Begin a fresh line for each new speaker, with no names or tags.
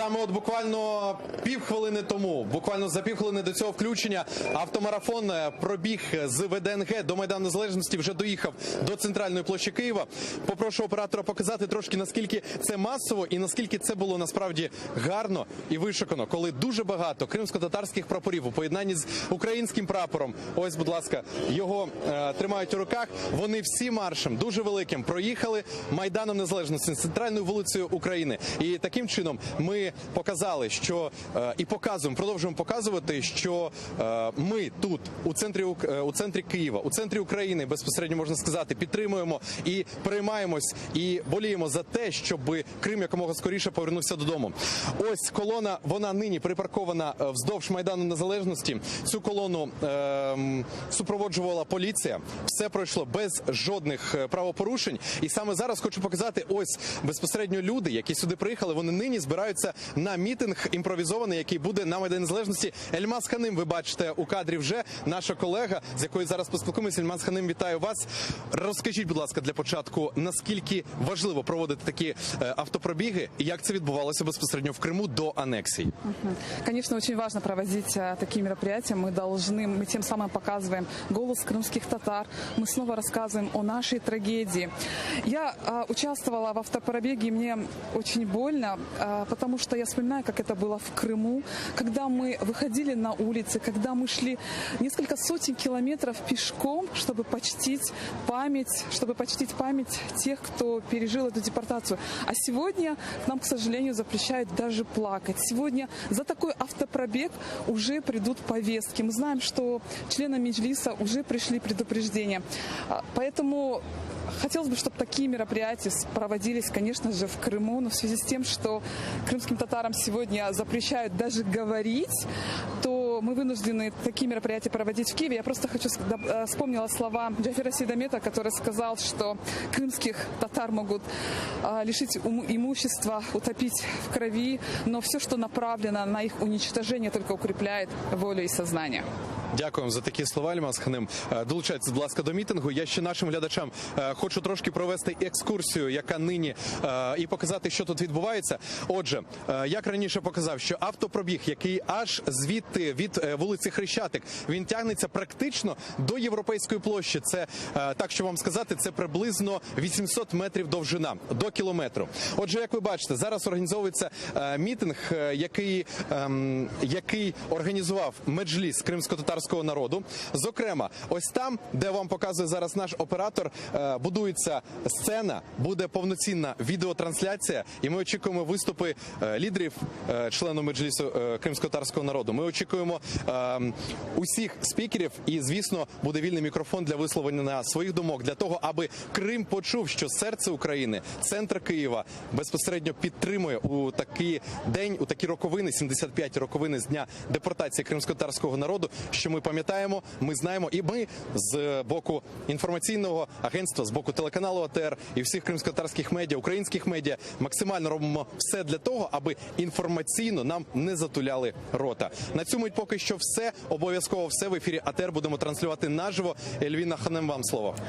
саме от буквально півхвилини тому, буквально за півхвилини до цього включення, автомарафон пробіг з ВДНГ до Майдану Незалежності, вже доїхав до центральної площі Києва. Попрошу оператора показати трошки, наскільки це масово і наскільки це було насправді гарно і вишукано, коли дуже багато кримсько-татарських прапорів у поєднанні з українським прапором, ось, будь ласка, його тримають у руках, вони всі маршем, дуже великим, проїхали Майданом Незалежності, центральною вулицею України. І таким чином ми показали, що і показуємо, продовжуємо показувати, що ми тут, у центрі Києва, у центрі України, безпосередньо можна сказати, підтримуємо і переймаємось, і боліємо за те, щоб Крим якомога скоріше повернувся додому. Ось колона, вона нині припаркована вздовж Майдану Незалежності. Цю колону супроводжувала поліція. Все пройшло без жодних правопорушень. І саме зараз хочу показати, ось безпосередньо люди, які сюди приїхали, вони нині збираються на мітинг імпровізований, який буде на Майдані Незалежності. Ельмаз Ханим, ви бачите у кадрі вже, наша колега, з якою зараз поспілкуємося. Ельмаз Ханим, вітаю вас. Розкажіть, будь ласка, для початку, наскільки важливо проводити такі автопробіги, і як це відбувалося безпосередньо в Криму до аннексии?
Конечно, очень важно проводить такие мероприятия. Мы тем самым показываем голос крымских татар. Мы снова рассказываем о нашей трагедии. Я участвовала в автопробеге, и мне очень больно, потому что я вспоминаю, как это было в Крыму, когда мы выходили на улицы, когда мы шли несколько сотен километров пешком, чтобы почтить память тех, кто пережил эту депортацию. А сегодня нам, к сожалению, запрещают даже плакать. Сегодня за такой автопробег уже придут повестки. Мы знаем, что членам Меджлиса уже пришли предупреждения. Поэтому хотелось бы, чтобы такие мероприятия проводились, конечно же, в Крыму, но в связи с тем, что крымским татарам сегодня запрещают даже говорить, то мы вынуждены такие мероприятия проводить в Киеве. Я просто вспомнила слова Джафера Сейдамета, который сказал, что крымских татар могут лишить имущества, утопить в крови, но все, что направлено на их уничтожение, только укрепляет волю и сознание.
Дякуємо за такі слова, Ельмаз Ханим. Долучайтеся, будь ласка, до мітингу. Я ще нашим глядачам хочу трошки провести екскурсію, яка нині, і показати, що тут відбувається. Отже, як раніше показав, що автопробіг, який аж звідти, від вулиці Хрещатик, він тягнеться практично до Європейської площі. Це, так що вам сказати, це приблизно 800 метрів довжина, до кілометру. Отже, як ви бачите, зараз організовується мітинг, який організував Меджліс кримсько-татарського народу. Зокрема, ось там, де вам показує зараз наш оператор, будується сцена, буде повноцінна відеотрансляція, і ми очікуємо виступи лідерів, членів Меджлісу кримсько-татарського народу. Ми очікуємо усіх спікерів, і, звісно, буде вільний мікрофон для висловлення своїх думок, для того, аби Крим почув, що серце України, центр Києва безпосередньо підтримує у такий день, у такі роковини, 75 роковини з дня депортації кримсько-татарського народу, що ми пам'ятаємо, ми знаємо, і ми з боку інформаційного агентства, з боку телеканалу АТР і всіх кримсько-татарських медіа, українських медіа максимально робимо все для того, аби інформаційно нам не затуляли рота. На цьому поки що все. Обов'язково все в ефірі АТР будемо транслювати наживо. Ельвіна Ханим, вам слово.